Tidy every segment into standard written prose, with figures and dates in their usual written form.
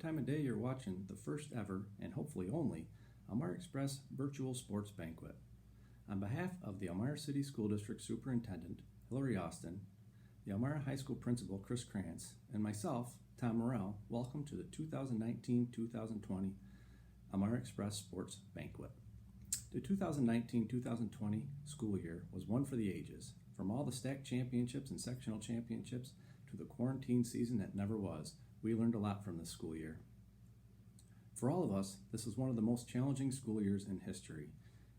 time of day you're watching the first ever, and hopefully only, Elmira Express Virtual Sports Banquet. On behalf of the Elmira City School District Superintendent, Hillary Austin, the Elmira High School Principal, Chris Krantz, and myself, Tom Morrell, welcome to the 2019-2020 Elmira Express Sports Banquet. The 2019-2020 school year was one for the ages, from all the stack championships and sectional championships to the quarantine season that never was. We learned a lot from this school year. For all of us, this was one of the most challenging school years in history.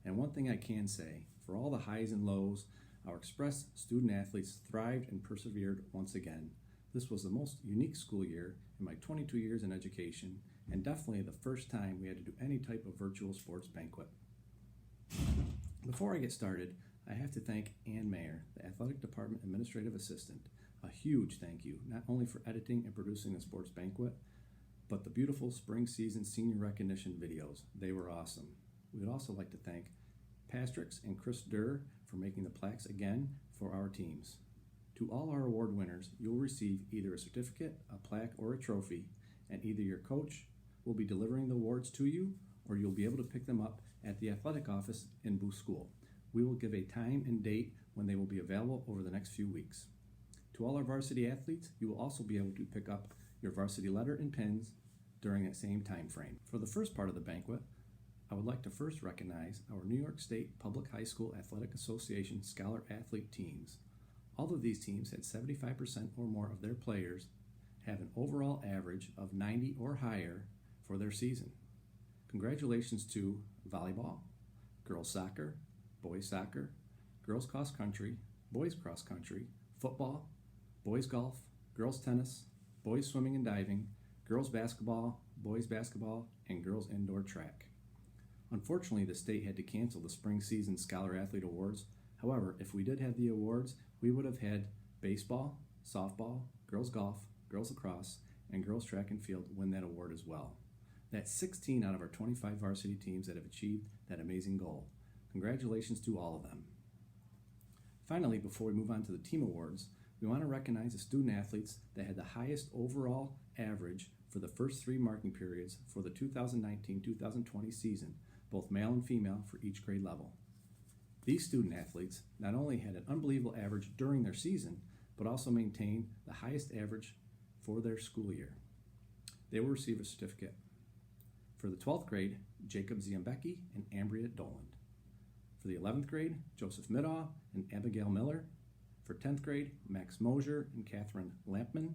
And one thing I can say, for all the highs and lows, our Express student athletes thrived and persevered once again. This was the most unique school year in my 22 years in education, and definitely the first time we had to do any type of virtual sports banquet. Before I get started, I have to thank Ann Mayer, the Athletic Department Administrative Assistant. A huge thank you, not only for editing and producing the sports banquet, but the beautiful spring season senior recognition videos. They were awesome. We would also like to thank Pastrix and Chris Durr for making the plaques again for our teams. To all our award winners, you'll receive either a certificate, a plaque, or a trophy, and either your coach will be delivering the awards to you, or you'll be able to pick them up at the athletic office in Booth School. We will give a time and date when they will be available over the next few weeks. To all our varsity athletes, you will also be able to pick up your varsity letter and pins during that same time frame. For the first part of the banquet, I would like to first recognize our New York State Public High School Athletic Association Scholar Athlete teams. All of these teams had 75% or more of their players have an overall average of 90 or higher for their season. Congratulations to volleyball, girls soccer, boys cross country, boys cross country, football, boys golf, girls tennis, boys swimming and diving, girls basketball, and girls indoor track. Unfortunately, the state had to cancel the spring season Scholar Athlete Awards. However, if we did have the awards, we would have had baseball, softball, girls golf, girls lacrosse, and girls track and field win that award as well. That's 16 out of our 25 varsity teams that have achieved that amazing goal. Congratulations to all of them. Finally, before we move on to the team awards, we want to recognize the student athletes that had the highest overall average for the first three marking periods for the 2019-2020 season, both male and female for each grade level. These student athletes not only had an unbelievable average during their season, but also maintained the highest average for their school year. They will receive a certificate. For the 12th grade, Jacob Ziembecki and Ambria Doland. For the 11th grade, Joseph Midaw and Abigail Miller. For 10th grade, Max Mosier and Catherine Lampman.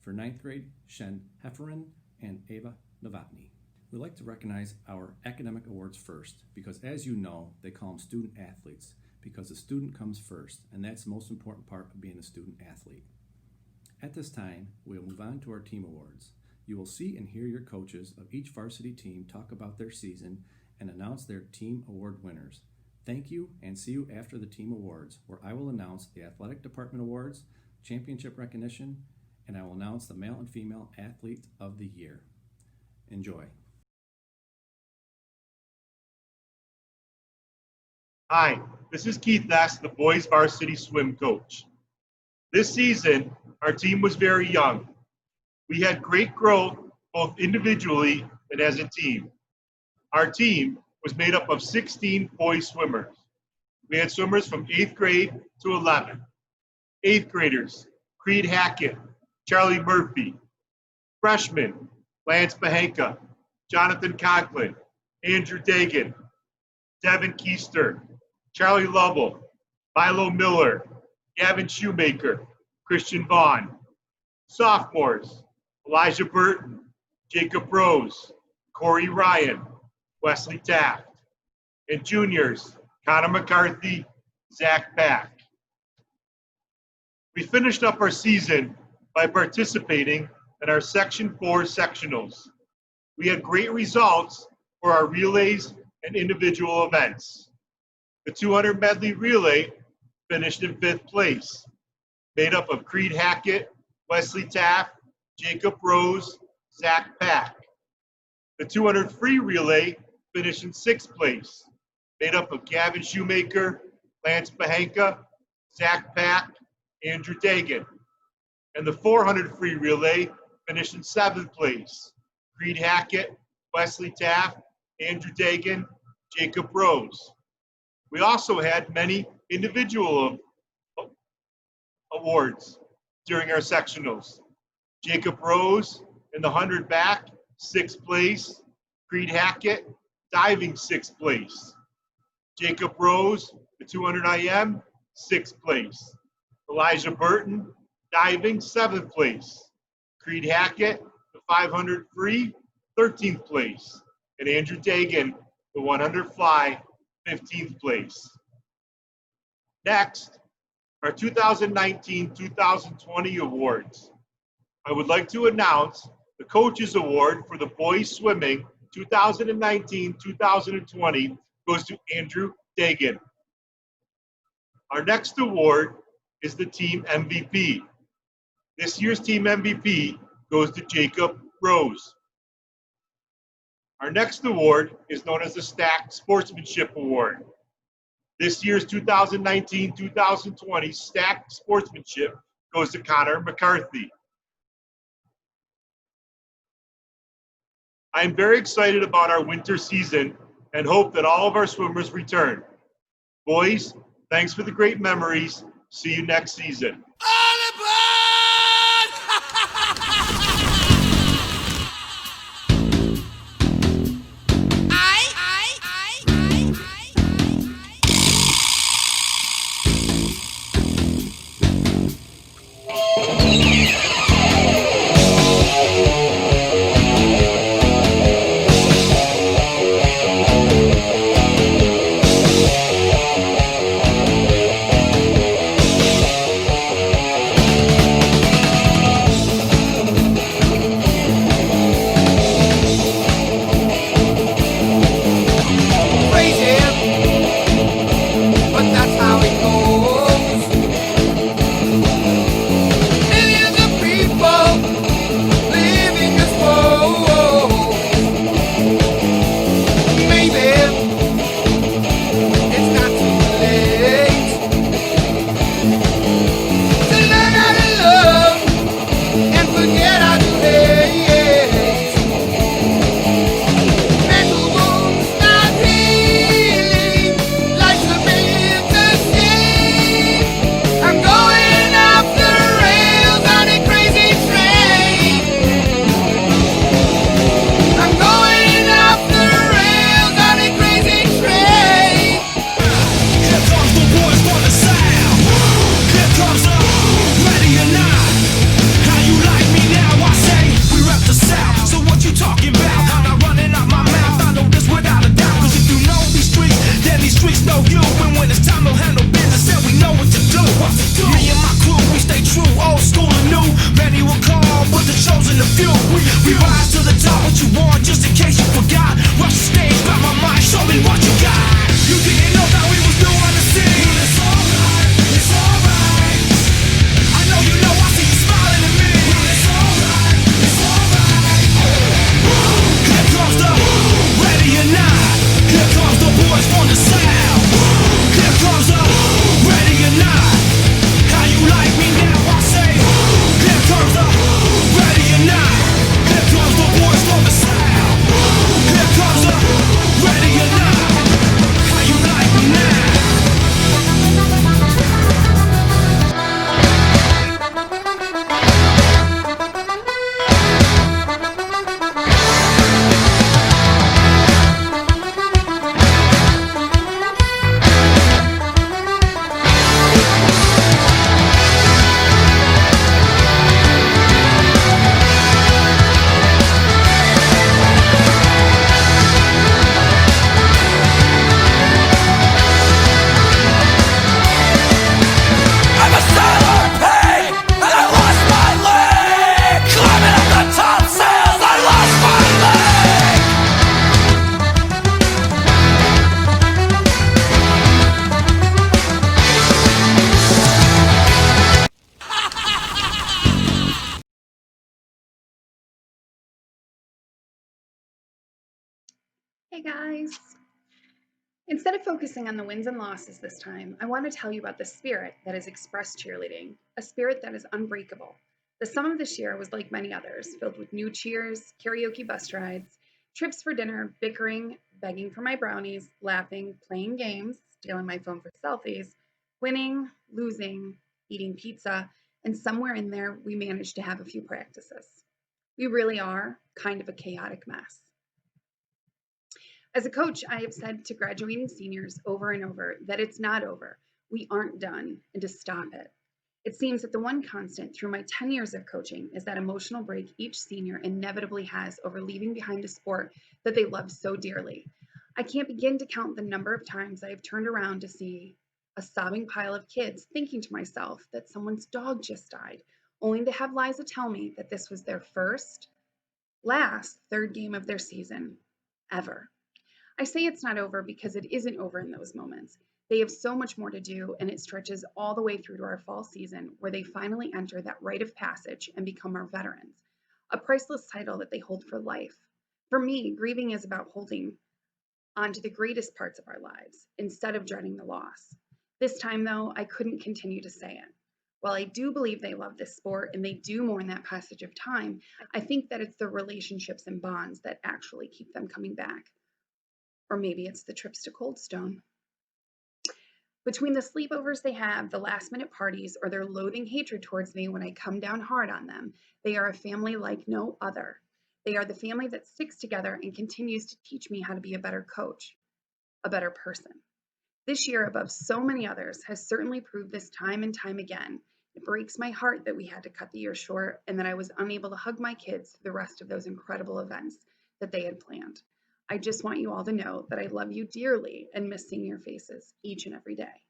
For 9th grade, Shen Hefferin and Ava Novotny. We'd like to recognize our academic awards first because, as you know, they call them student athletes because the student comes first, and that's the most important part of being a student athlete. At this time, we'll move on to our team awards. You will see and hear your coaches of each varsity team talk about their season and announce their team award winners. Thank you, and see you after the team awards, where I will announce the athletic department awards, championship recognition, and I will announce the male and female athlete of the year. Enjoy. Hi, this is Keith Ness, the boys varsity swim coach. This season, our team was very young. We had great growth, both individually and as a team. Our team was made up of 16 boys swimmers. We had swimmers from 8th grade to 11th. 8th graders, Creed Hackett, Charlie Murphy. Freshmen, Lance Bahanka, Jonathan Conklin, Andrew Dagan, Devin Keister, Charlie Lovell, Milo Miller, Gavin Shoemaker, Christian Vaughn. Sophomores, Elijah Burton, Jacob Rose, Corey Ryan, Wesley Taft. And juniors, Connor McCarthy, Zach Pack. We finished up our season by participating in our Section 4 sectionals. We had great results for our relays and individual events. The 200 medley relay finished in 5th place, made up of Creed Hackett, Wesley Taft, Jacob Rose, Zach Pack. The 200 free relay finished in 6th place, made up of Gavin Shoemaker, Lance Bahanka, Zach Pack, Andrew Dagan. And the 400 free relay finished in 7th place, Creed Hackett, Wesley Taft, Andrew Dagan, Jacob Rose. We also had many individual awards during our sectionals. Jacob Rose in the 100 back, 6th place. Creed Hackett, diving 6th place. Jacob Rose, the 200 IM, 6th place. Elijah Burton, diving 7th place. Creed Hackett, the 500 free, 13th place. And Andrew Dagan, the 100 fly, 15th place. Next, our 2019-2020 awards. I would like to announce the Coaches Award for the boys swimming 2019-2020 goes to Andrew Dagan. Our next award is the Team MVP. This year's Team MVP goes to Jacob Rose. Our next award is known as the Stack Sportsmanship Award. This year's 2019-2020 Stack Sportsmanship goes to Connor McCarthy. I am very excited about our winter season and hope that all of our swimmers return. Boys, thanks for the great memories. See you next season. Hey guys! Instead of focusing on the wins and losses this time, I want to tell you about the spirit that is Express Cheerleading, a spirit that is unbreakable. The summer this year was like many others, filled with new cheers, karaoke bus rides, trips for dinner, bickering, begging for my brownies, laughing, playing games, stealing my phone for selfies, winning, losing, eating pizza, and somewhere in there we managed to have a few practices. We really are kind of a chaotic mess. As a coach, I have said to graduating seniors over and over that it's not over. We aren't done, and to stop it. It seems that the one constant through my 10 years of coaching is that emotional break each senior inevitably has over leaving behind a sport that they love so dearly. I can't begin to count the number of times I have turned around to see a sobbing pile of kids thinking to myself that someone's dog just died, only to have Liza tell me that this was their last third game of their season ever. I say it's not over because it isn't over in those moments. They have so much more to do, and it stretches all the way through to our fall season where they finally enter that rite of passage and become our veterans, a priceless title that they hold for life. For me, grieving is about holding on to the greatest parts of our lives instead of dreading the loss. This time, though, I couldn't continue to say it. While I do believe they love this sport and they do mourn that passage of time, I think that it's the relationships and bonds that actually keep them coming back. Or maybe it's the trips to Cold Stone. Between the sleepovers they have, the last minute parties, or their loathing hatred towards me when I come down hard on them, they are a family like no other. They are the family that sticks together and continues to teach me how to be a better coach, a better person. This year, above so many others, has certainly proved this time and time again. It breaks my heart that we had to cut the year short and that I was unable to hug my kids through the rest of those incredible events that they had planned. I just want you all to know that I love you dearly and miss seeing your faces each and every day.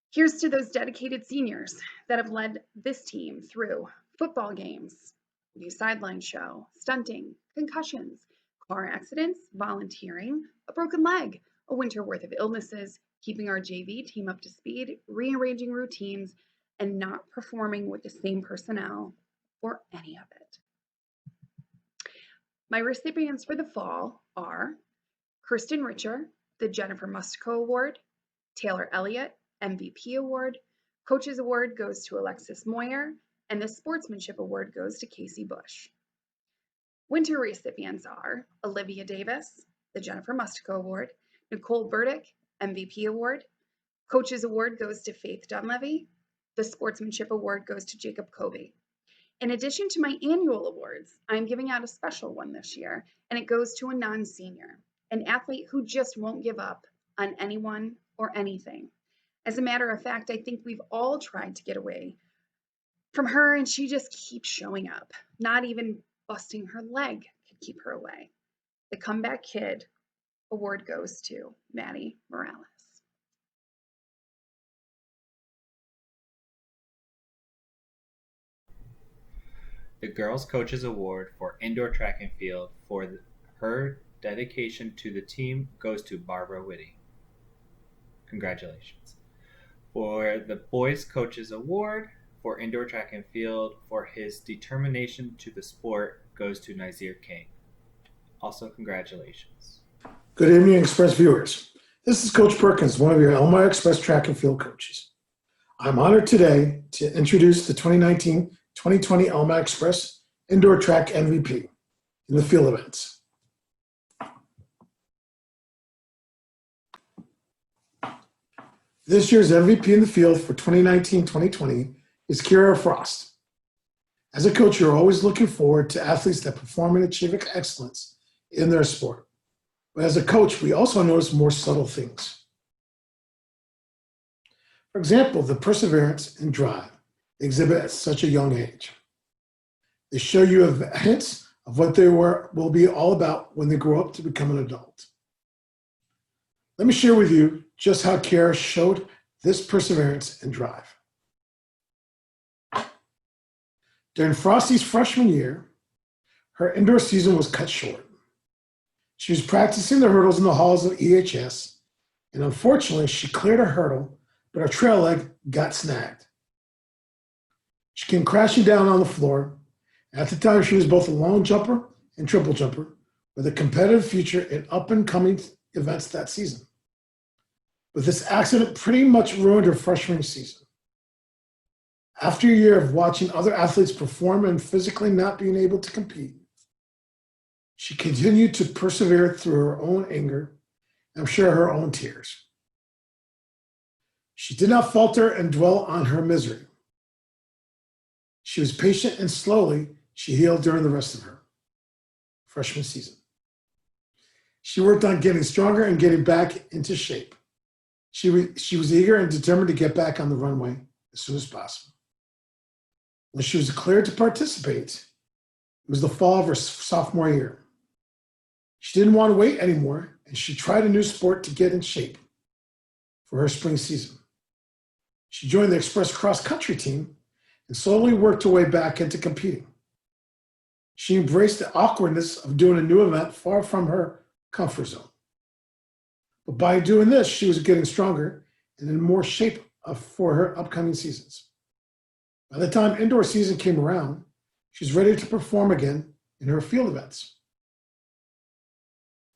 Here's to those dedicated seniors that have led this team through football games, new sideline show, stunting, concussions, car accidents, volunteering, a broken leg, a winter worth of illnesses, keeping our JV team up to speed, rearranging routines, and not performing with the same personnel or any of it. My recipients for the fall are Kirsten Richer, the Jennifer Mustico Award, Taylor Elliott, MVP Award, Coaches Award goes to Alexis Moyer, and the Sportsmanship Award goes to Casey Bush. Winter recipients are Olivia Davis, the Jennifer Mustico Award, Nicole Burdick, MVP Award, Coaches Award goes to Faith Dunlevy, the Sportsmanship Award goes to Jacob Covey. In addition to my annual awards, I'm giving out a special one this year, and it goes to a non-senior, an athlete who just won't give up on anyone or anything. As a matter of fact, I think we've all tried to get away from her, and she just keeps showing up. Not even busting her leg could keep her away. The Comeback Kid award goes to Maddie Morales. The Girls Coaches Award for Indoor Track and Field for her dedication to the team goes to Barbara Whitty. Congratulations. For the Boys Coaches Award for Indoor Track and Field for his determination to the sport goes to Nazir King. Also, congratulations. Good evening, Express viewers. This is Coach Perkins, one of your Elmira Express track and field coaches. I'm honored today to introduce the 2019-2020 Elmira Express Indoor Track MVP in the field events. This year's MVP in the field for 2019-2020 is Kira Frost. As a coach, you're always looking forward to athletes that perform and achieve excellence in their sport. But as a coach, we also notice more subtle things. For example, the perseverance and drive they exhibit at such a young age. They show you hints of what they will be all about when they grow up to become an adult. Let me share with you just how Kiara showed this perseverance and drive. During Frosty's freshman year, her indoor season was cut short. She was practicing the hurdles in the halls of EHS, and unfortunately, she cleared a hurdle, but her trail leg got snagged. She came crashing down on the floor. At the time, she was both a long jumper and triple jumper with a competitive future in up-and-coming events that season. But this accident pretty much ruined her freshman season. After a year of watching other athletes perform and physically not being able to compete, she continued to persevere through her own anger and I'm sure her own tears. She did not falter and dwell on her misery. She was patient and slowly she healed during the rest of her freshman season. She worked on getting stronger and getting back into shape. She was eager and determined to get back on the runway as soon as possible. When she was cleared to participate, it was the fall of her sophomore year. She didn't want to wait anymore, and she tried a new sport to get in shape for her spring season. She joined the Express cross country team and slowly worked her way back into competing. She embraced the awkwardness of doing a new event far from her comfort zone. But by doing this, she was getting stronger and in more shape for her upcoming seasons. By the time indoor season came around, she was ready to perform again in her field events.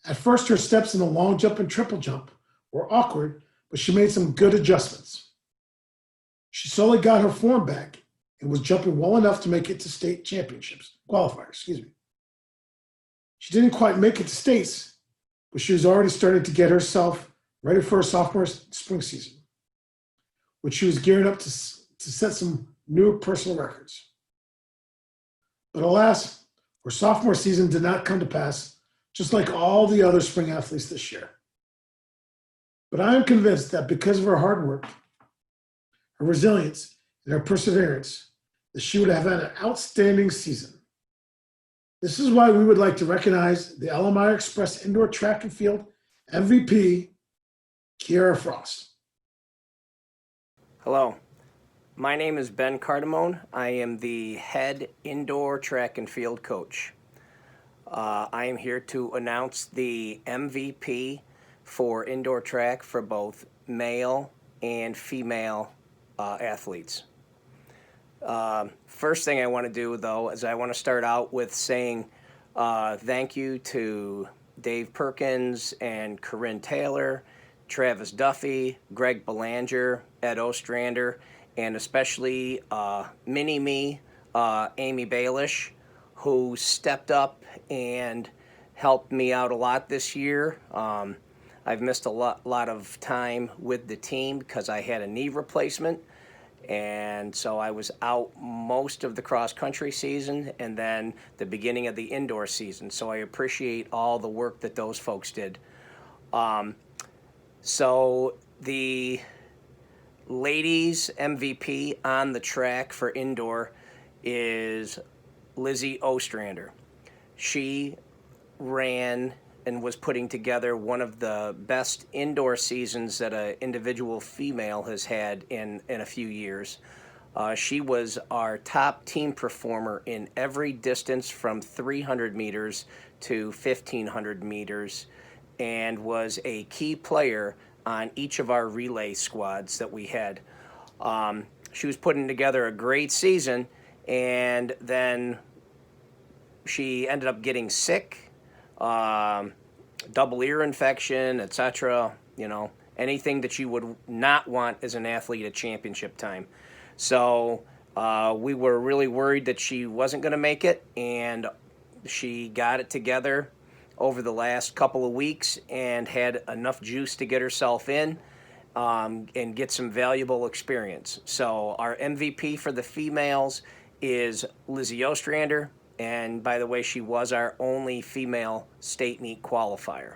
At first, her steps in the long jump and triple jump were awkward, but she made some good adjustments. She slowly got her form back and was jumping well enough to make it to state championships, qualifiers, She didn't quite make it to states, but she was already starting to get herself ready for her sophomore spring season, which she was gearing up to set some new personal records. But alas, her sophomore season did not come to pass, just like all the other spring athletes this year. But I am convinced that because of her hard work, her resilience, and her perseverance, that she would have had an outstanding season. This is why we would like to recognize the Elmira Express Indoor Track and Field MVP, Kiara Frost. Hello, my name is Ben Cardamone. I am the head indoor track and field coach. I am here to announce the MVP for indoor track for both male and female athletes. First thing I want to do, though, is I want to start out with saying thank you to Dave Perkins and Corinne Taylor, Travis Duffy, Greg Belanger, Ed Ostrander, and especially Mini-Me, Amy Baelish, who stepped up and helped me out a lot this year. I've missed a lot of time with the team because I had a knee replacement. And so I was out most of the cross-country season and then the beginning of the indoor season. So I appreciate all the work that those folks did. So the ladies MVP on the track for indoor is Lizzie Ostrander. She ran and was putting together one of the best indoor seasons that an individual female has had in a few years. She was our top team performer in every distance from 300 meters to 1,500 meters and was a key player on each of our relay squads that we had. She was putting together a great season, and then she ended up getting sick, double ear infection, etc. Anything that you would not want as an athlete at championship time. So we were really worried that she wasn't going to make it, and she got it together over the last couple of weeks and had enough juice to get herself in and get some valuable experience. So our MVP for the females is Lizzie Ostrander. And by the way, she was our only female state meet qualifier.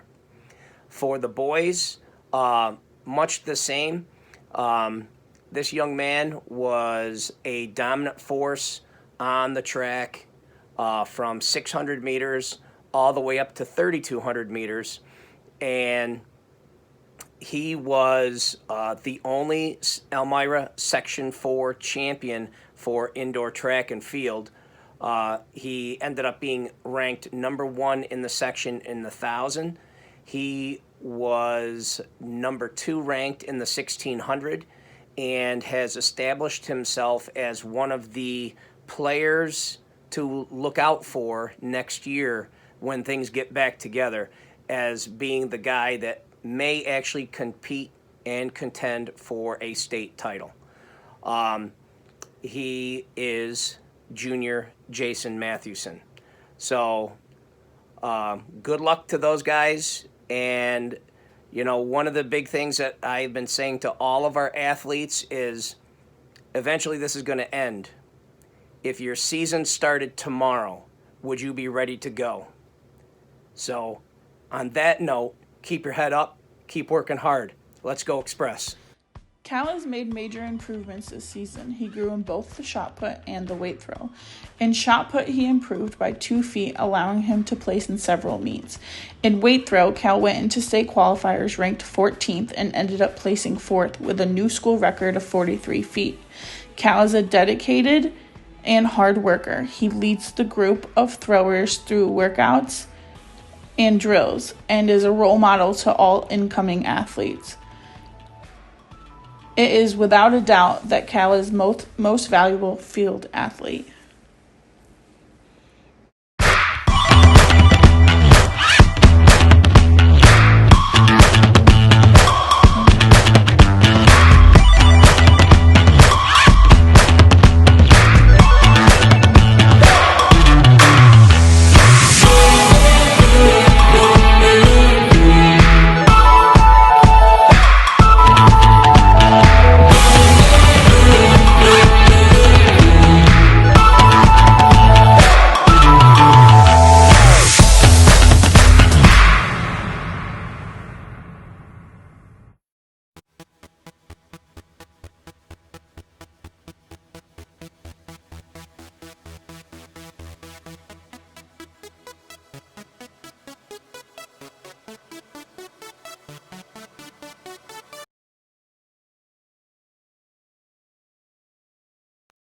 For the boys, much the same. This young man was a dominant force on the track from 600 meters all the way up to 3,200 meters. And he was the only Elmira Section 4 champion for indoor track and field. He ended up being ranked number 1 in the section in the 1,000. He was number 2 ranked in the 1,600 and has established himself as one of the players to look out for next year when things get back together as being the guy that may actually compete and contend for a state title. he is junior Jason Mathewson. So good luck to those guys. And, one of the big things that I've been saying to all of our athletes is eventually this is going to end. If your season started tomorrow, would you be ready to go? So on that note, keep your head up, keep working hard. Let's go Express. Cal has made major improvements this season. He grew in both the shot put and the weight throw. In shot put, he improved by 2 feet, allowing him to place in several meets. In weight throw, Cal went into state qualifiers ranked 14th and ended up placing 4th with a new school record of 43 feet. Cal is a dedicated and hard worker. He leads the group of throwers through workouts and drills and is a role model to all incoming athletes. It is without a doubt that Cal is most valuable field athlete.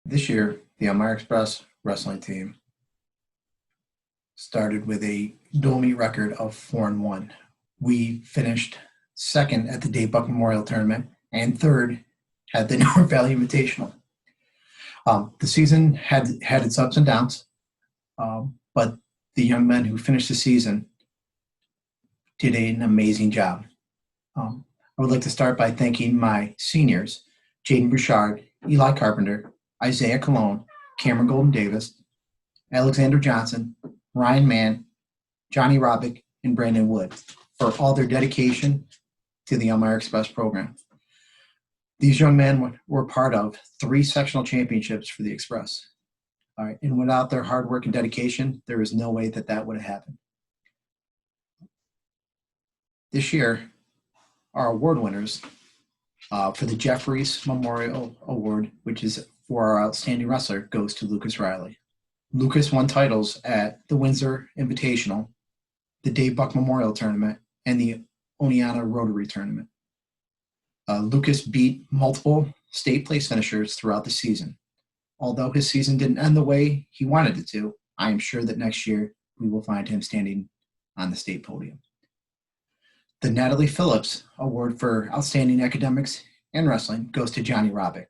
This year, the Elmira Express wrestling team started with a dual meet record of 4-1. We finished second at the Dave Buck Memorial Tournament and third at the North Valley Invitational. The season had its ups and downs, but the young men who finished the season did an amazing job. I would like to start by thanking my seniors, Jaden Bouchard, Eli Carpenter, Isaiah Colon, Cameron Golden Davis, Alexander Johnson, Ryan Mann, Johnny Robick, and Brandon Wood for all their dedication to the Elmira Express program. These young men were part of 3 sectional championships for the Express. All right, and without their hard work and dedication, there is no way that would have happened. This year, our award winners for the Jeffries Memorial Award, which is for our outstanding wrestler, goes to Lucas Riley. Lucas won titles at the Windsor Invitational, the Dave Buck Memorial Tournament, and the Oneonta Rotary Tournament. Lucas beat multiple state place finishers throughout the season. Although his season didn't end the way he wanted it to, I am sure that next year we will find him standing on the state podium. The Natalie Phillips Award for Outstanding Academics and Wrestling goes to Johnny Robick.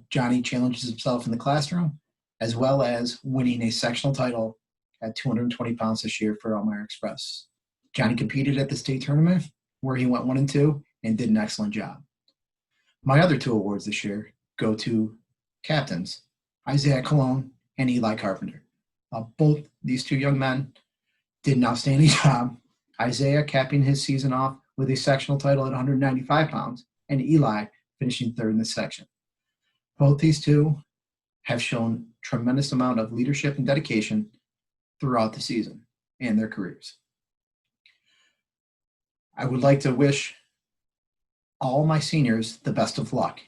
Johnny challenges himself in the classroom, as well as winning a sectional title at 220 pounds this year for Elmira Express. Johnny competed at the state tournament, where he went 1-2 and did an excellent job. My other 2 awards this year go to captains, Isaiah Colon and Eli Carpenter. Both these 2 young men did an outstanding job. Isaiah capping his season off with a sectional title at 195 pounds, and Eli finishing 3rd in the section. Both these 2 have shown tremendous amount of leadership and dedication throughout the season and their careers. I would like to wish all my seniors the best of luck.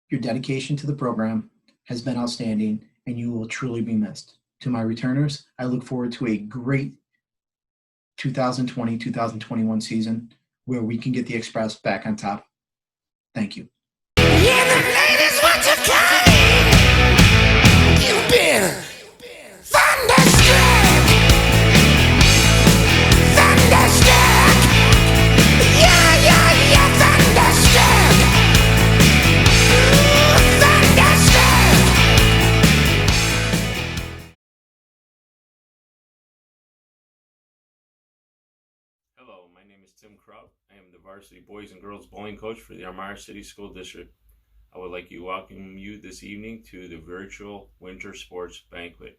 Your dedication to the program has been outstanding, and you will truly be missed. To my returners, I look forward to a great 2020-2021 season where we can get the Express back on top. Thank you. Yeah, the ladies want to come. You've been thunderstruck. Thunderstruck. Yeah, thunderstruck. Ooh, thunderstruck. Hello, my name is Tim Kraut. I am the varsity boys and girls bowling coach for the Elmira City School District. I would like to welcome you this evening to the virtual Winter Sports Banquet.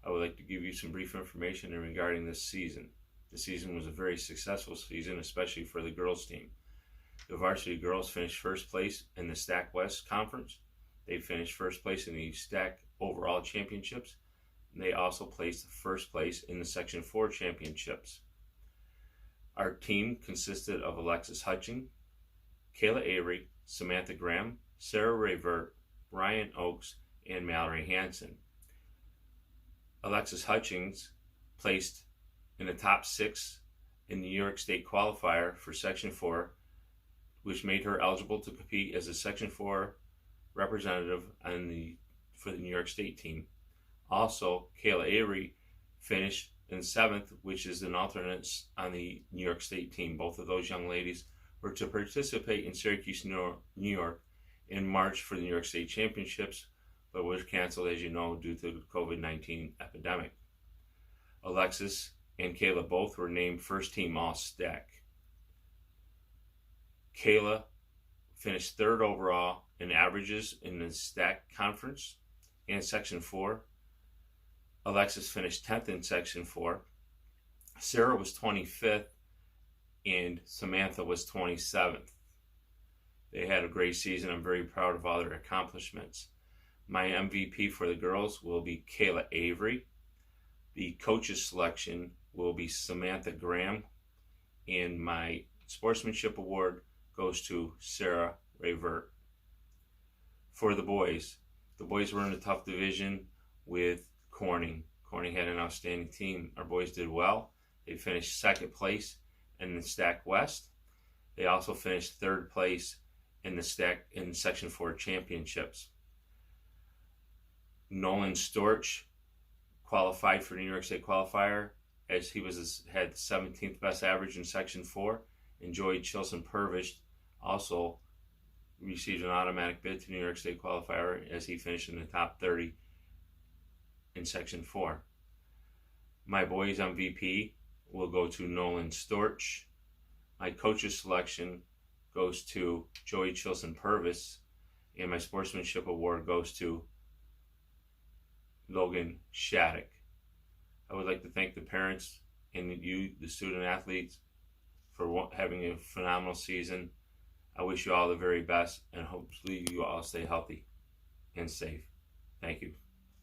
I would like to give you some brief information regarding this season. The season was a very successful season, especially for the girls team. The varsity girls finished first place in the Stack West Conference. They finished first place in the Stack Overall Championships. And they also placed first place in the Section 4 Championships. Our team consisted of Alexis Hutching, Kayla Avery, Samantha Graham, Sarah Rayvert, Ryan Oakes, and Mallory Hansen. Alexis Hutchings placed in the top 6 in the New York State qualifier for Section 4, which made her eligible to compete as a Section 4 representative for the New York State team. Also, Kayla Avery finished in 7th, which is an alternate on the New York State team. Both of those young ladies were to participate in Syracuse, New York in March for the New York State Championships, but was canceled, as you know, due to the COVID-19 epidemic. Alexis and Kayla both were named first team All-Stack. Kayla finished 3rd overall in averages in the Stack Conference and Section 4. Alexis finished 10th in Section 4. Sarah was 25th, and Samantha was 27th. They had a great season. I'm very proud of all their accomplishments. My MVP for the girls will be Kayla Avery. The coach's selection will be Samantha Graham. And my sportsmanship award goes to Sarah Rayvert. For the boys were in a tough division with Corning. Corning had an outstanding team. Our boys did well. They finished 2nd place in the Stack West. They also finished 3rd place in the Section 4 Championships. Nolan Storch qualified for the New York State qualifier as he had the 17th best average in Section 4. And Joey Chilson Purvish also received an automatic bid to New York State qualifier as he finished in the top 30 in Section 4. My boys MVP will go to Nolan Storch. My coach's selection goes to Joey Chilson Purvis, and my sportsmanship award goes to Logan Shattuck. I would like to thank the parents and you, the student athletes, for having a phenomenal season. I wish you all the very best, and hopefully you all stay healthy and safe. Thank you.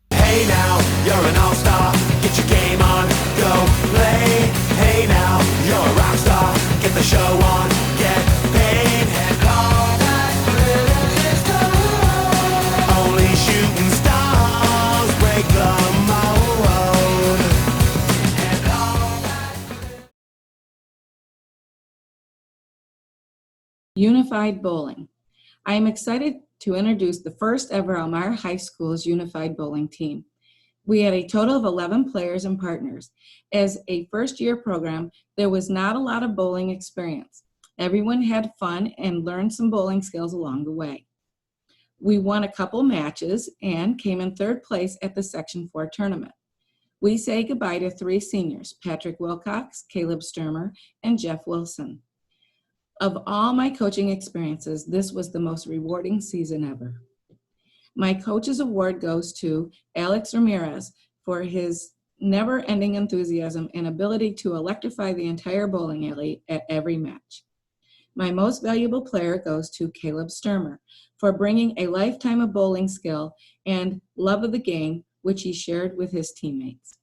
Hey now, you're an all-star. Get your game on, go play. Hey now, you're a rock star. Get the show on, get paid, and all that glitters is gold. Only shooting stars break the mold. And all that Unified Bowling. I am excited to introduce the first ever Elmira High School's Unified Bowling team. We had a total of 11 players and partners. As a first-year program, there was not a lot of bowling experience. Everyone had fun and learned some bowling skills along the way. We won a couple matches and came in 3rd place at the Section 4 tournament. We say goodbye to 3 seniors, Patrick Wilcox, Caleb Sturmer, and Jeff Wilson. Of all my coaching experiences, this was the most rewarding season ever. My coach's award goes to Alex Ramirez for his never-ending enthusiasm and ability to electrify the entire bowling alley at every match. My most valuable player goes to Caleb Sturmer for bringing a lifetime of bowling skill and love of the game, which he shared with his teammates.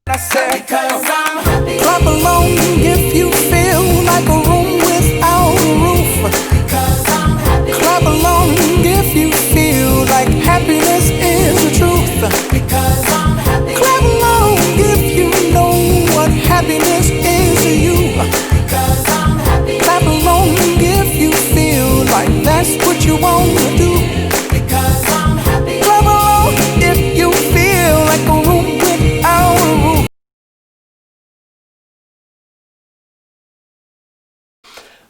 I said, cause I'm happy. Clap along if you feel like a room without a roof. Because I'm happy. Clap along if you feel like happiness is the truth. Because I'm happy. Clap along if you know what happiness is to you. Because I'm happy. Clap along if you feel like that's what you want to do. Because I'm happy. Clap along if you feel like a room without a roof.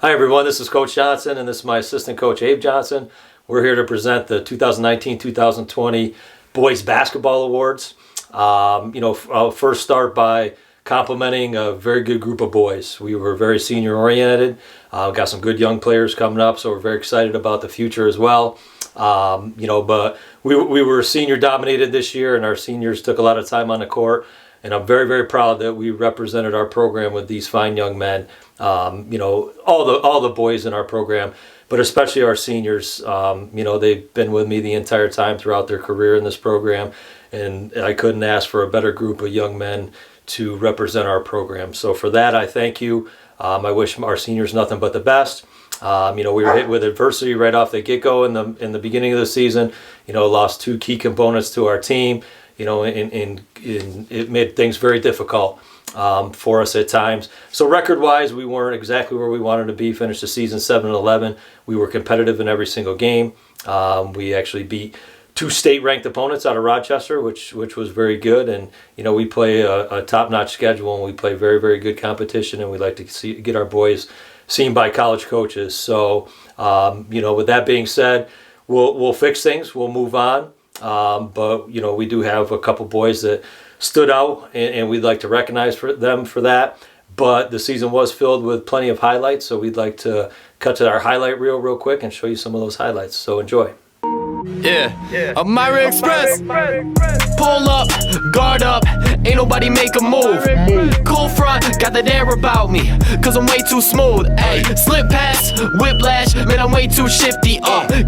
Hi everyone, this is Coach Johnson and this is my assistant coach Abe Johnson. We're here to present the 2019-2020 Boys Basketball Awards. I'll first start by complimenting a very good group of boys. We were very senior oriented, got some good young players coming up, so we're very excited about the future as well. But we were senior dominated this year, and our seniors took a lot of time on the court. And I'm very, very proud that we represented our program with these fine young men. All the boys in our program, but especially our seniors. They've been with me the entire time throughout their career in this program, and I couldn't ask for a better group of young men to represent our program. So for that, I thank you. I wish our seniors nothing but the best. We were hit with adversity right off the get-go in the beginning of the season. Lost two key components to our team. And it made things very difficult for us at times. So record-wise, we weren't exactly where we wanted to be. Finished the season 7-11. We were competitive in every single game. We actually beat two state-ranked opponents out of Rochester, which was very good. And we play a top-notch schedule, and we play very, very good competition. And we like to get our boys seen by college coaches. So with that being said, we'll fix things. We'll move on. But we do have a couple boys that stood out, and we'd like to recognize them for that. But the season was filled with plenty of highlights, so we'd like to cut to our highlight reel real quick and show you some of those highlights. So enjoy. Elmira Express. Pull up, guard up, ain't nobody make a move. Cool front, got that air about me, cause I'm way too smooth. Ayy, slip pass, whiplash, man, I'm way too shifty.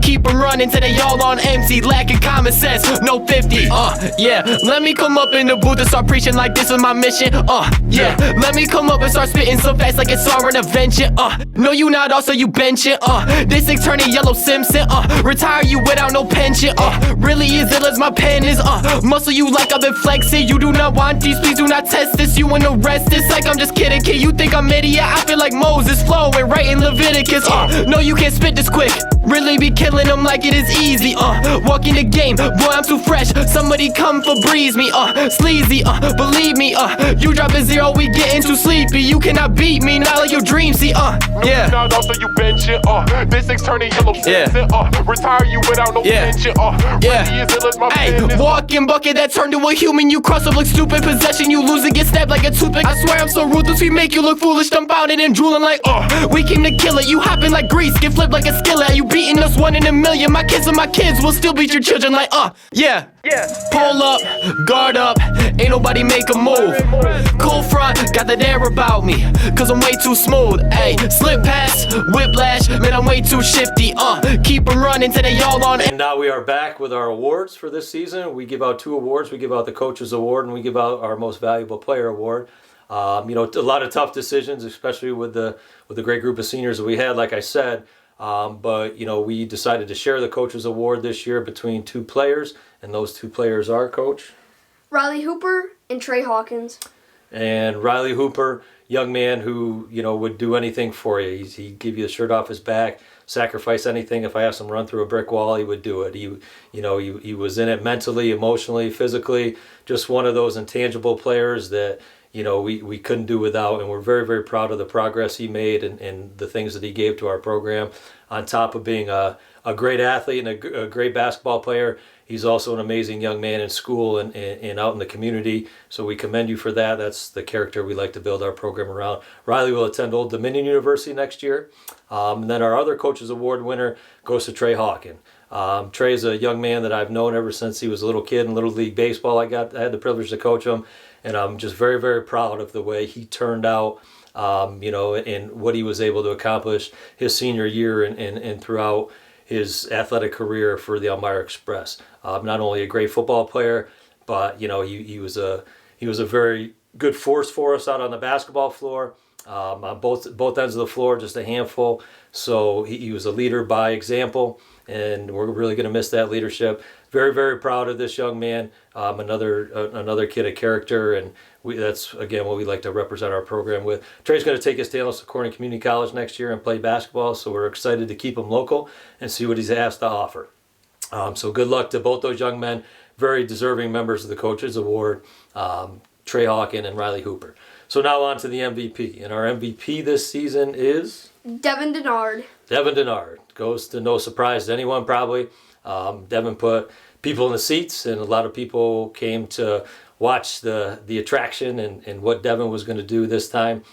Keep them running till they all on empty, lacking common sense, no 50. Let me come up in the booth and start preaching like this is my mission. Let me come up and start spitting so fast like it's our intervention. No, you not, also you bench it. This thing turning yellow Simpson. Retire you without no pension. Really is ill as my pen is. Muscle you like I've been flexing. You do not want these, please do not test this. You wanna arrest this like I'm just kidding, kid. You think I'm idiot? I feel like Moses flowing right in Leviticus. No, you can't spit this quick. Really be killing them like it is easy. Walking the game, boy, I'm too fresh. Somebody come for breeze me. Sleazy, believe me. You drop a zero, we getting too sleepy. You cannot beat me, not like your dreams. See, yeah. Not also you bench it. This thing's turning yellow. Retire you without no pension. Hey, walking bucket that turned to a human. You cross up like stupid possession. You lose and get stabbed like a toothpick. I swear I'm so ruthless. We make you look foolish. Dump out it and drooling like we came to kill it. You hopping like grease, get flipped like a skillet. You beating us 1 in a million. My kids and my kids will still beat your children like Pull up, guard up, ain't nobody make a move. Cool front, got that air about me, cause I'm way too smooth. Ayy, slip pass, whiplash, man, I'm way too shifty. Keep them running till they all on. And now we are back with our awards for this season. We give out 2 awards. We give out the Coaches Award, and we give out our Most Valuable Player Award. A lot of tough decisions, especially with the great group of seniors that we had, like I said. But we decided to share the Coaches Award this year between 2 players, and those 2 players are, Coach? Riley Hooper and Trey Hawkins. And Riley Hooper, young man who would do anything for you. He'd give you the shirt off his back, sacrifice anything. If I asked him to run through a brick wall, he would do it. He was in it mentally, emotionally, physically. Just one of those intangible players that we couldn't do without, and we're very, very proud of the progress he made and the things that he gave to our program. On top of being a great athlete and a great basketball player, he's also an amazing young man in school and out in the community. So we commend you for that. That's the character we like to build our program around. Riley will attend Old Dominion University next year. And then our other Coaches Award winner goes to Trey Hawkins. Trey's a young man that I've known ever since he was a little kid in Little League Baseball. I had the privilege to coach him, and I'm just very, very proud of the way he turned out, and what he was able to accomplish his senior year and throughout his athletic career for the Elmira Express. Not only a great football player, but he was a very good force for us out on the basketball floor. On both ends of the floor, just a handful. So he was a leader by example, and we're really going to miss that leadership. Very, very proud of this young man. Another kid of character, and that's again what we like to represent our program with. Trey's going to take his talents to Corning Community College next year and play basketball, so we're excited to keep him local and see what he has to offer. So good luck to both those young men, very deserving members of the Coaches Award, Trey Hawkins and Riley Hooper. So now on to the MVP, and our MVP this season is? Devin Denard. Devin Denard. Goes to no surprise to anyone probably. Devin put people in the seats, and a lot of people came to watch the attraction and what Devin was going to do this time.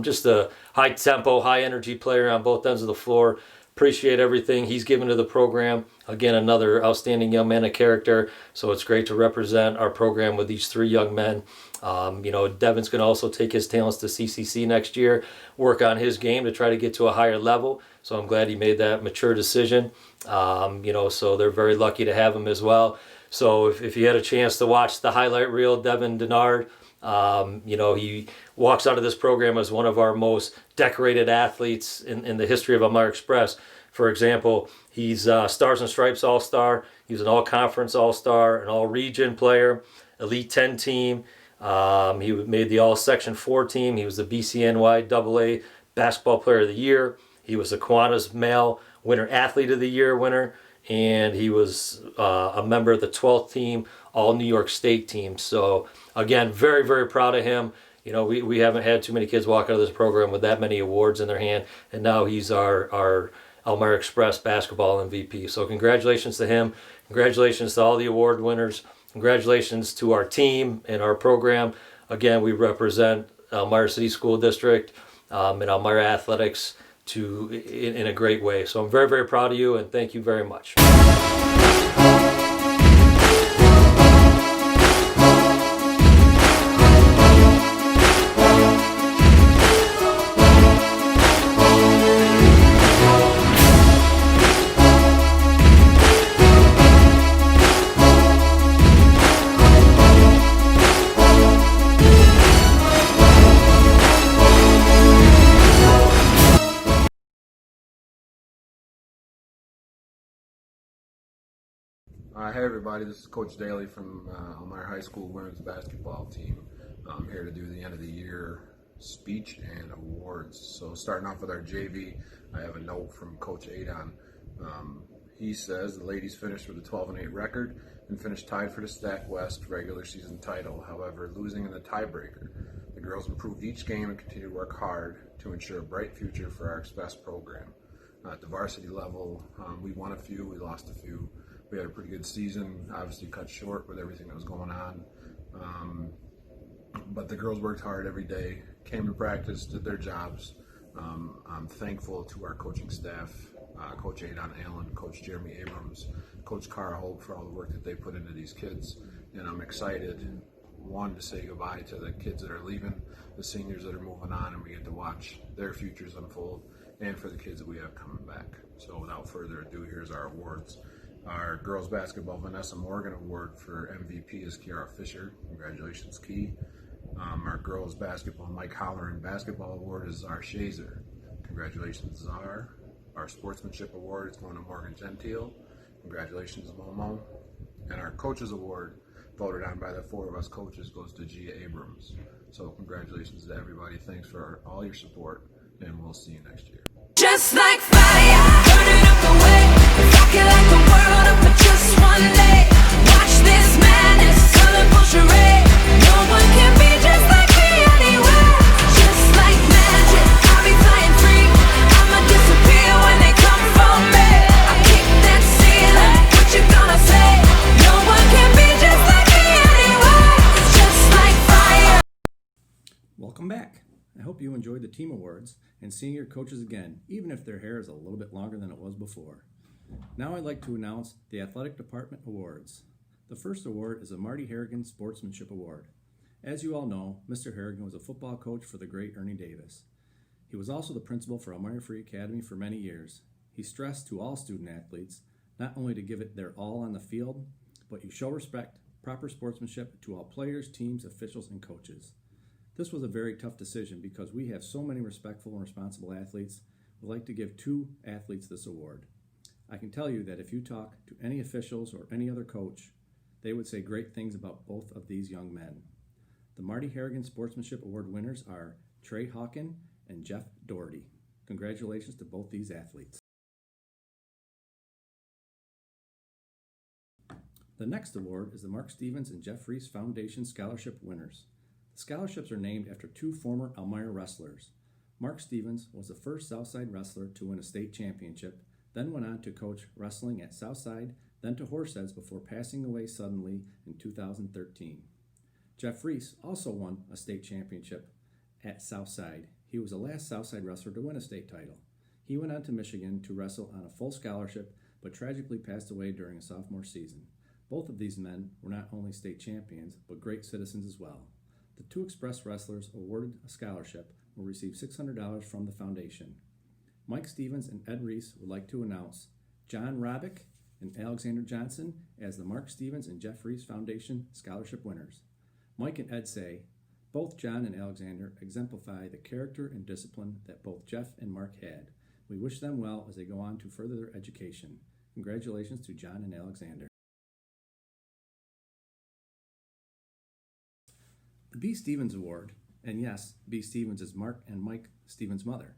Just a high-tempo, high-energy player on both ends of the floor. appreciate everything he's given to the program. Again, another outstanding young man of character. So it's great to represent our program with these three young men. Devin's going to also take his talents to CCC next year, work on his game to try to get to a higher level. So I'm glad he made that mature decision. So they're very lucky to have him as well. So if you had a chance to watch the highlight reel, Devin Denard, he walks out of this program as one of our most decorated athletes in the history of Elmira Express. For example, he's Stars and Stripes All-Star. He was an All-Conference All-Star, an All-Region player, Elite 10 team. He made the All-Section 4 team. He was the BCNY AA Basketball Player of the Year. He was the Kiwanis Male Winter Athlete of the Year winner. And he was a member of the 12th team, All New York State team. So, again, very, very proud of him. We haven't had too many kids walk out of this program with that many awards in their hand. And now he's our Elmira Express basketball MVP. So congratulations to him. Congratulations to all the award winners. Congratulations to our team and our program. Again, we represent Elmira City School District and Elmira Athletics in a great way. So I'm very, very proud of you, and thank you very much. Hey everybody, this is Coach Daly from Elmira High School women's basketball team. I'm here to do the end of the year speech and awards. So starting off with our JV, I have a note from Coach Adon. He says the ladies finished with a 12-8 record and finished tied for the Stack West regular season title, however losing in the tiebreaker. The girls improved each game and continue to work hard to ensure a bright future for our Express program. At the varsity level, we won a few, we lost a few. We had a pretty good season, obviously cut short with everything that was going on. But the girls worked hard every day, came to practice, did their jobs. I'm thankful to our coaching staff, Coach Adon Allen, Coach Jeremy Abrams, Coach Cara Hope for all the work that they put into these kids. And I'm excited, one, to say goodbye to the kids that are leaving, the seniors that are moving on, and we get to watch their futures unfold, and for the kids that we have coming back. So without further ado, here's our awards. Our girls basketball Vanessa Morgan Award for MVP is Kiara Fisher. Congratulations, Key. Our girls basketball Mike Holleran Basketball Award is Czar Shazer. Congratulations, Czar. Our sportsmanship award is going to Morgan Gentile. Congratulations, Momo. And our coaches award, voted on by the four of us coaches, goes to Gia Abrams. So congratulations to everybody. Thanks for all your support, and we'll see you next year. Just like fire, burning up the way, rocking like the world up for just one day. Watch this madness, colorful charade. No one can be just like me anywhere. Just like magic, I'll be flying free. I'ma disappear when they come for me. I kick that ceiling, what you gonna say? No one can be just like me anywhere. Just like fire. Welcome back. I hope you enjoyed the team awards and seeing your coaches again, even if their hair is a little bit longer than it was before. Now I'd like to announce the Athletic Department Awards. The first award is a Marty Harrigan Sportsmanship Award. As you all know, Mr. Harrigan was a football coach for the great Ernie Davis. He was also the principal for Elmira Free Academy for many years. He stressed to all student athletes not only to give it their all on the field, but you show respect, proper sportsmanship to all players, teams, officials, and coaches. This was a very tough decision because we have so many respectful and responsible athletes. We'd like to give 2 athletes this award. I can tell you that if you talk to any officials or any other coach, they would say great things about both of these young men. The Marty Harrigan Sportsmanship Award winners are Trey Hawken and Jeff Doherty. Congratulations to both these athletes. The next award is the Mark Stevens and Jeff Reese Foundation Scholarship winners. The scholarships are named after 2 former Elmira wrestlers. Mark Stevens was the first Southside wrestler to win a state championship, then went on to coach wrestling at Southside, then to Horseheads before passing away suddenly in 2013. Jeff Reese also won a state championship at Southside. He was the last Southside wrestler to win a state title. He went on to Michigan to wrestle on a full scholarship, but tragically passed away during a sophomore season. Both of these men were not only state champions, but great citizens as well. The two Express wrestlers awarded a scholarship will receive $600 from the foundation. Mike Stevens and Ed Reese would like to announce John Robick and Alexander Johnson as the Mark Stevens and Jeff Reese Foundation scholarship winners. Mike and Ed say, both John and Alexander exemplify the character and discipline that both Jeff and Mark had. We wish them well as they go on to further their education. Congratulations to John and Alexander. The B. Stevens Award, and yes, B. Stevens is Mark and Mike Stevens' mother.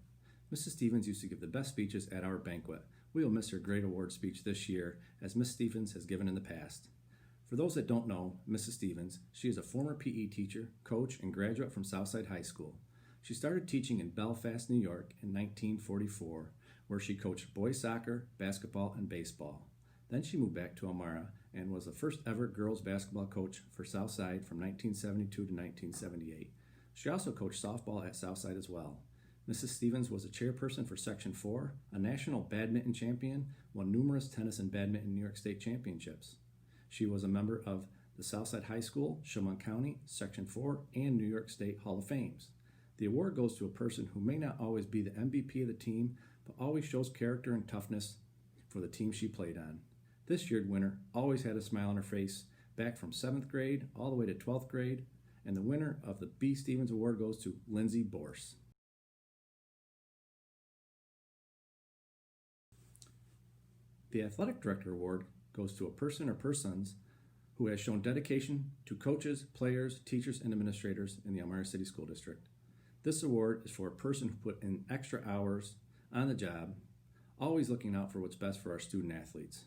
Mrs. Stevens used to give the best speeches at our banquet. We will miss her great award speech this year, as Miss Stevens has given in the past. For those that don't know Mrs. Stevens, she is a former PE teacher, coach, and graduate from Southside High School. She started teaching in Belfast, New York in 1944, where she coached boys soccer, basketball, and baseball. Then she moved back to Elmira and was the first ever girls basketball coach for Southside from 1972 to 1978. She also coached softball at Southside as well. Mrs. Stevens was a chairperson for Section 4, a national badminton champion, won numerous tennis and badminton New York State championships. She was a member of the Southside High School, Chemung County, Section 4, and New York State Hall of Fames. The award goes to a person who may not always be the MVP of the team, but always shows character and toughness for the team she played on. This year's winner always had a smile on her face, back from 7th grade all the way to 12th grade, and the winner of the B. Stevens Award goes to Lindsay Borse. The Athletic Director Award goes to a person or persons who has shown dedication to coaches, players, teachers, and administrators in the Elmira City School District. This award is for a person who put in extra hours on the job, always looking out for what's best for our student athletes.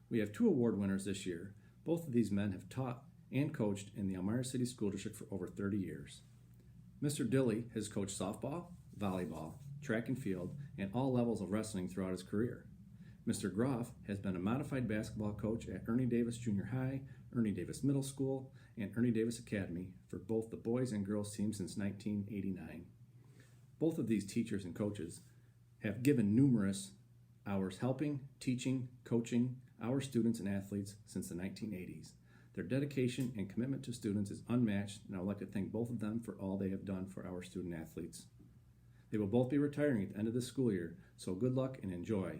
We have 2 award winners this year. Both of these men have taught and coached in the Elmira City School District for over 30 years. Mr. Dilly has coached softball, volleyball, track and field, and all levels of wrestling throughout his career. Mr. Groff has been a modified basketball coach at Ernie Davis Junior High, Ernie Davis Middle School, and Ernie Davis Academy for both the boys and girls teams since 1989. Both of these teachers and coaches have given numerous hours helping, teaching, coaching our students and athletes since the 1980s. Their dedication and commitment to students is unmatched, and I would like to thank both of them for all they have done for our student athletes. They will both be retiring at the end of this school year, so good luck and enjoy.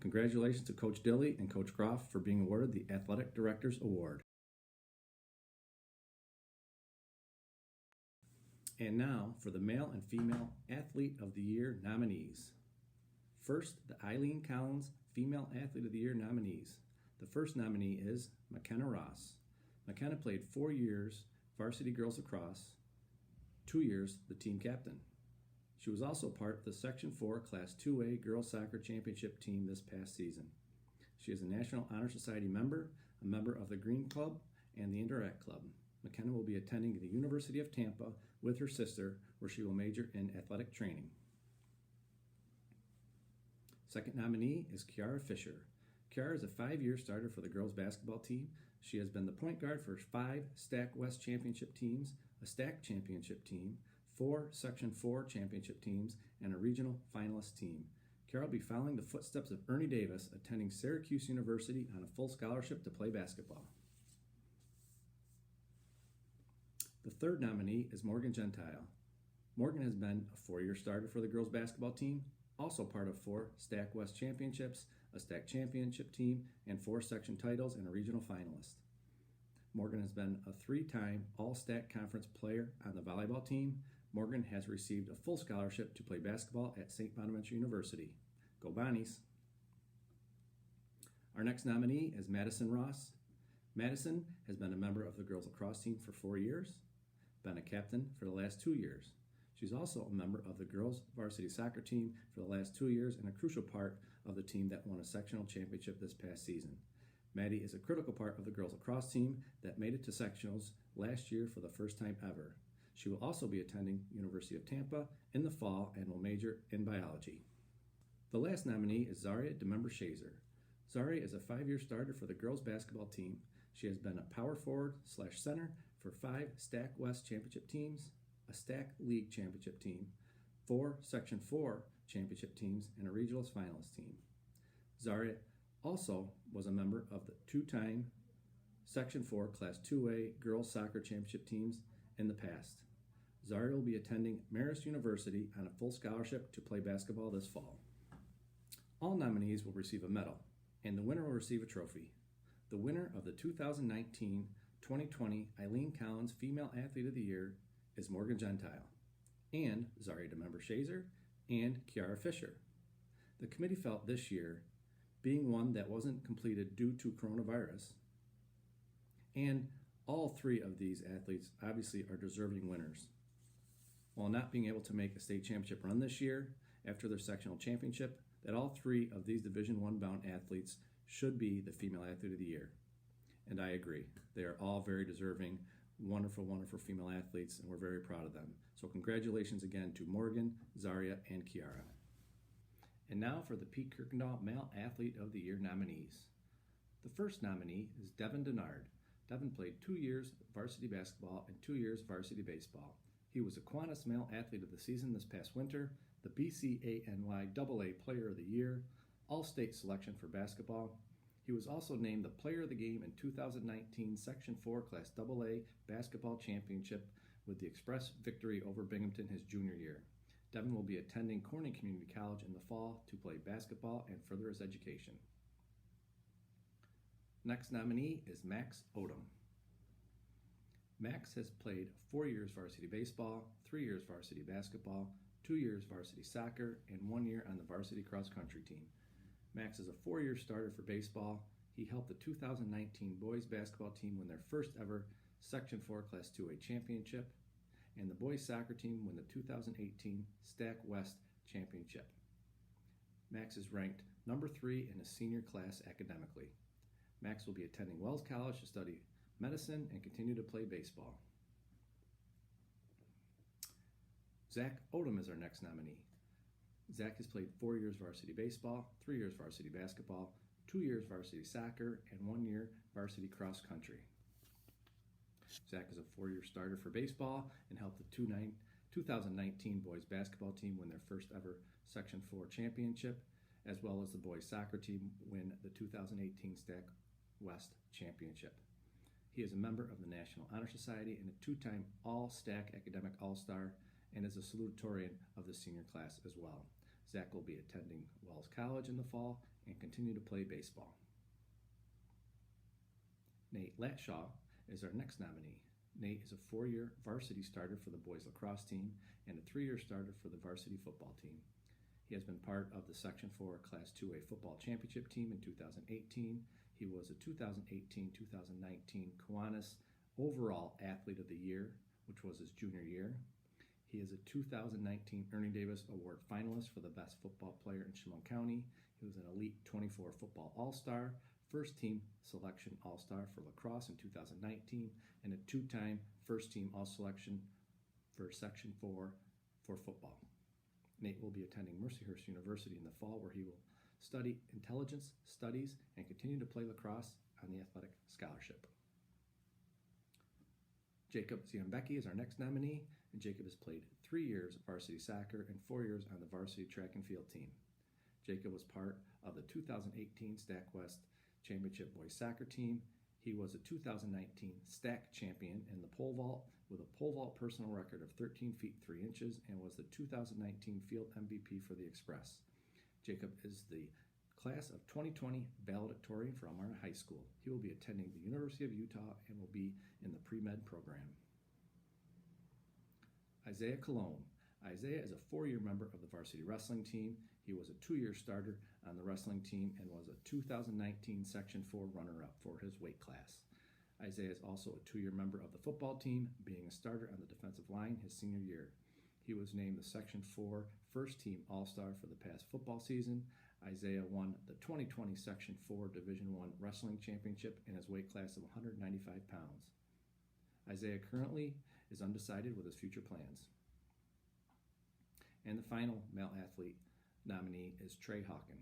Congratulations to Coach Dilly and Coach Groff for being awarded the Athletic Directors Award. And now for the Male and Female Athlete of the Year nominees. First, the Eileen Collins Female Athlete of the Year nominees. The first nominee is McKenna Ross. McKenna played 4 years varsity girls lacrosse, 2 years the team captain. She was also part of the Section 4 Class 2A Girls Soccer Championship team this past season. She is a National Honor Society member, a member of the Green Club, and the Interact Club. McKenna will be attending the University of Tampa with her sister, where she will major in athletic training. Second nominee is Kiara Fisher. Kiara is a 5-year starter for the girls basketball team. She has been the point guard for 5 Stack West Championship teams, a Stack Championship team, 4 Section 4 championship teams, and a regional finalist team. Carol will be following the footsteps of Ernie Davis, attending Syracuse University on a full scholarship to play basketball. The third nominee is Morgan Gentile. Morgan has been a 4-year starter for the girls basketball team, also part of 4 Stack West championships, a Stack championship team, and 4 section titles and a regional finalist. Morgan has been a 3-time All-Stack Conference player on the volleyball team. Morgan has received a full scholarship to play basketball at St. Bonaventure University. Go Bonnies! Our next nominee is Madison Ross. Madison has been a member of the girls lacrosse team for 4 years, been a captain for the last 2 years. She's also a member of the girls varsity soccer team for the last 2 years and a crucial part of the team that won a sectional championship this past season. Maddie is a critical part of the girls lacrosse team that made it to sectionals last year for the first time ever. She will also be attending University of Tampa in the fall and will major in biology. The last nominee is Zaria DeMember-Shazer. Zaria is a 5-year starter for the girls basketball team. She has been a power forward/center for 5 Stack West championship teams, a Stack League championship team, 4 Section 4 championship teams and a regionals finalist team. Zaria also was a member of the two-time Section 4 Class 2A girls soccer championship teams in the past. Zaria will be attending Marist University on a full scholarship to play basketball this fall. All nominees will receive a medal, and the winner will receive a trophy. The winner of the 2019-2020 Eileen Collins Female Athlete of the Year is Morgan Gentile, and Zaria DeMember Shazer and Kiara Fisher. The committee felt this year, being one that wasn't completed due to coronavirus, and all three of these athletes obviously are deserving winners. While not being able to make a state championship run this year after their sectional championship, that all three of these Division I bound athletes should be the Female Athlete of the Year. And I agree. They are all very deserving, wonderful, wonderful female athletes, and we're very proud of them. So congratulations again to Morgan, Zaria, and Kiara. And now for the Pete Kirkendall Male Athlete of the Year nominees. The first nominee is Devin Denard. Devin played 2 years varsity basketball and 2 years varsity baseball. He was the Kiwanis Male Athlete of the Season this past winter, the BCANY AA Player of the Year, All-State Selection for basketball. He was also named the Player of the Game in 2019 Section 4 Class AA Basketball Championship with the Express victory over Binghamton his junior year. Devin will be attending Corning Community College in the fall to play basketball and further his education. Next nominee is Max Odom. Max has played 4 years varsity baseball, 3 years varsity basketball, 2 years varsity soccer, and 1 year on the varsity cross country team. Max is a 4-year starter for baseball. He helped the 2019 boys basketball team win their first ever Section 4 Class 2A championship, and the boys soccer team win the 2018 Stack West championship. Max is ranked number 3 in his senior class academically. Max will be attending Wells College to study medicine and continue to play baseball. Zach Odom is our next nominee. Zach has played 4 years varsity baseball, 3 years varsity basketball, 2 years varsity soccer, and 1 year varsity cross country. Zach is a 4-year starter for baseball and helped the 2019 boys basketball team win their first ever Section 4 championship, as well as the boys soccer team win the 2018 Stack West championship. He is a member of the National Honor Society and a 2-time All-Stack Academic All-Star, and is a salutatorian of the senior class as well. Zach will be attending Wells College in the fall and continue to play baseball. Nate Latshaw is our next nominee. Nate is a 4-year varsity starter for the boys lacrosse team and a 3-year starter for the varsity football team. He has been part of the Section 4 Class 2A football championship team in 2018. He was a 2018-2019 Kiwanis Overall Athlete of the Year, which was his junior year. He is a 2019 Ernie Davis Award finalist for the best football player in Chemung County. He was an Elite 24 football All-Star, first team selection All-Star for lacrosse in 2019, and a 2-time first team All-Selection for Section 4 for football. Nate will be attending Mercyhurst University in the fall, where he will study intelligence studies and continue to play lacrosse on the athletic scholarship. Jacob Ziembecki is our next nominee, and Jacob has played 3 years varsity soccer and 4 years on the varsity track and field team. Jacob was part of the 2018 Stack West Championship boys soccer team. He was a 2019 Stack champion in the pole vault with a pole vault personal record of 13 feet 3 inches and was the 2019 field MVP for the Express. Jacob is the class of 2020 valedictorian for Elmira High School. He will be attending the University of Utah and will be in the pre-med program. Isaiah Colon. Isaiah is a 4-year member of the varsity wrestling team. He was a 2-year starter on the wrestling team and was a 2019 Section 4 runner-up for his weight class. Isaiah is also a 2-year member of the football team, being a starter on the defensive line his senior year. He was named the Section 4 First Team All-Star for the past football season. Isaiah won the 2020 Section 4 Division I Wrestling Championship in his weight class of 195 pounds. Isaiah currently is undecided with his future plans. And the final male athlete nominee is Trey Hawken.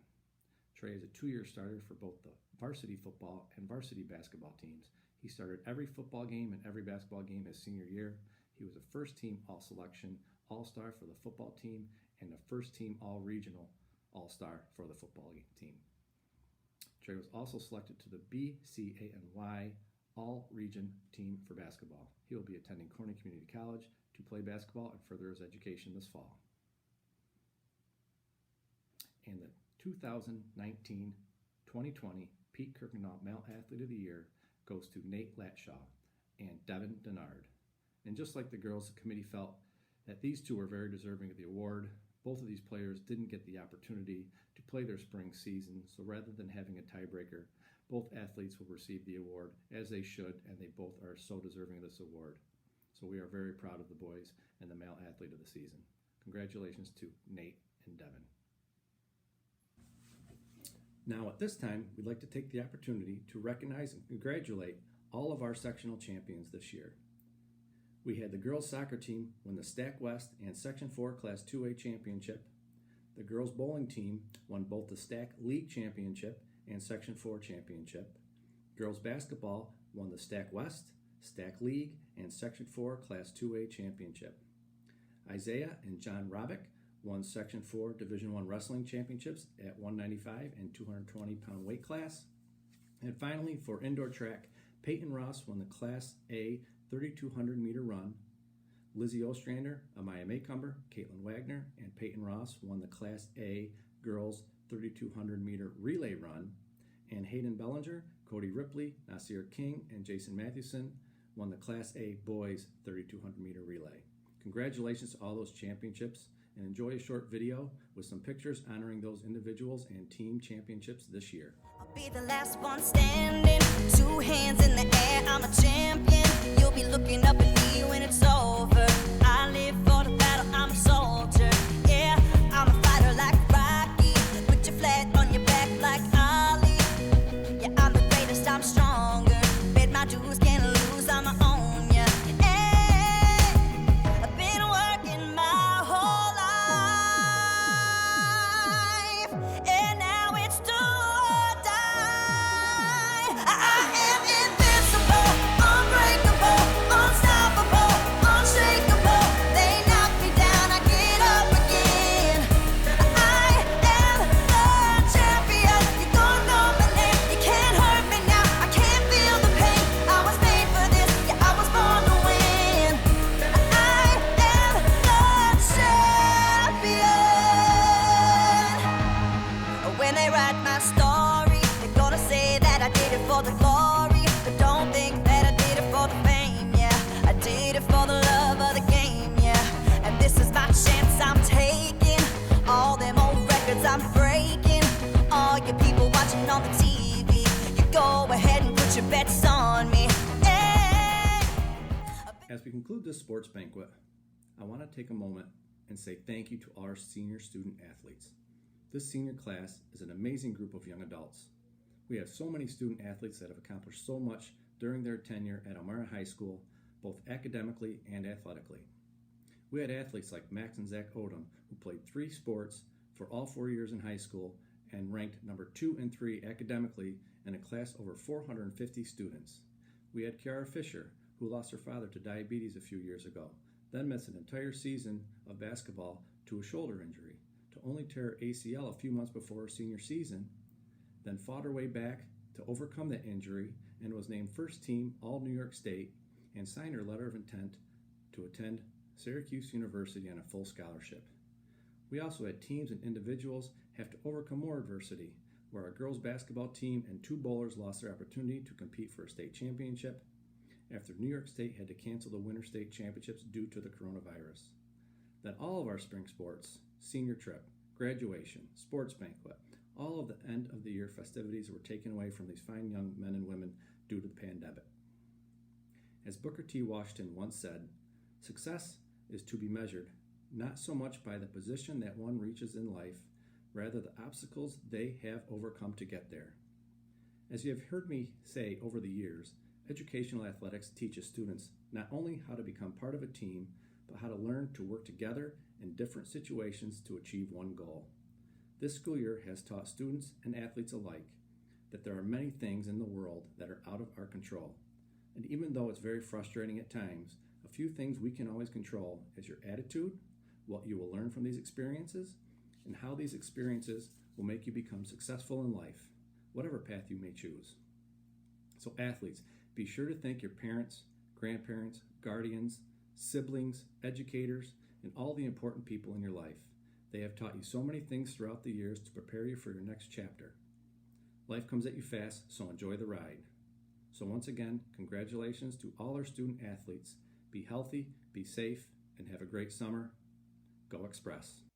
Trey is a 2-year starter for both the varsity football and varsity basketball teams. He started every football game and every basketball game his senior year. He was a first-team All-Selection All-Star for the football team and the first team All-Regional All-Star for the football team. Trey was also selected to the BCANY All-Region team for basketball. He will be attending Corning Community College to play basketball and further his education this fall. And the 2019-2020 Pete Kirkendall Male Athlete of the Year goes to Nate Latshaw and Devin Denard. And just like the girls, the committee felt that these two were very deserving of the award. Both of these players didn't get the opportunity to play their spring season, so rather than having a tiebreaker, both athletes will receive the award as they should, and they both are so deserving of this award. So we are very proud of the boys and the Male Athlete of the Season. Congratulations to Nate and Devin. Now at this time, we'd like to take the opportunity to recognize and congratulate all of our sectional champions this year. We had the girls soccer team win the Stack West and Section 4 Class 2A championship. The girls bowling team won both the Stack League championship and Section 4 championship. Girls basketball won the Stack West, Stack League, and Section 4 Class 2A championship. Isaiah and John Robick won Section 4 Division I wrestling championships at 195 and 220 pound weight class. And finally, for indoor track, Peyton Ross won the Class A 3,200 meter run. Lizzie Ostrander, Amaya Maycumber, Caitlin Wagner, and Peyton Ross won the Class A girls 3,200 meter relay run. And Hayden Bellinger, Cody Ripley, Nasir King, and Jason Mathewson won the Class A boys 3,200 meter relay. Congratulations to all those championships, and enjoy a short video with some pictures honoring those individuals and team championships this year. I'll be the last one standing, 2 hands in the air, I'm a champion. You'll be looking up at me when it's over. I live for the battle, I'm a soldier. Yeah, I'm a fighter like Rocky. Put your flag on your back like Ali. Yeah, I'm the greatest, I'm stronger. Paid my dues, can't lose, I'm my own, yeah. Hey, I've been working my whole life, and now it's do or die. I am invincible, unbreakable, unstoppable, unshakable. They knock me down, I get up again. I am the champion. You don't know my name, you can't hurt me now. I can't feel the pain. I was made for this, yeah, I was born to win. I am the champion. When they write my story, they're gonna say that I did it for the glory. But don't think that I did it for the fame, yeah. I did it for the love of the game, yeah. And this is my chance I'm taking. All them old records I'm breaking. All you people watching on the TV, you go ahead and put your bets on me. Hey. As we conclude this sports banquet, I want to take a moment and say thank you to our senior student athletes. This senior class is an amazing group of young adults. We have so many student athletes that have accomplished so much during their tenure at Elmira High School, both academically and athletically. We had athletes like Max and Zach Odom, who played 3 sports for all 4 years in high school and ranked number 2 and 3 academically in a class over 450 students. We had Kiara Fisher, who lost her father to diabetes a few years ago, then missed an entire season of basketball to a shoulder injury, to only tear her ACL a few months before her senior season, then fought her way back to overcome that injury and was named first team All New York State and signed her letter of intent to attend Syracuse University on a full scholarship. We also had teams and individuals have to overcome more adversity, where our girls basketball team and 2 bowlers lost their opportunity to compete for a state championship after New York State had to cancel the Winter State Championships due to the coronavirus. Then all of our spring sports, senior trip, graduation, sports banquet, all of the end of the year festivities were taken away from these fine young men and women due to the pandemic. As Booker T. Washington once said, success is to be measured not so much by the position that one reaches in life, rather the obstacles they have overcome to get there. As you have heard me say over the years, educational athletics teaches students not only how to become part of a team, but how to learn to work together in different situations to achieve one goal. This school year has taught students and athletes alike that there are many things in the world that are out of our control. And even though it's very frustrating at times, a few things we can always control is your attitude, what you will learn from these experiences, and how these experiences will make you become successful in life, whatever path you may choose. So athletes, be sure to thank your parents, grandparents, guardians, siblings, educators, and all the important people in your life. They have taught you so many things throughout the years to prepare you for your next chapter. Life comes at you fast, so enjoy the ride. So once again, congratulations to all our student athletes. Be healthy, be safe, and have a great summer. Go Express.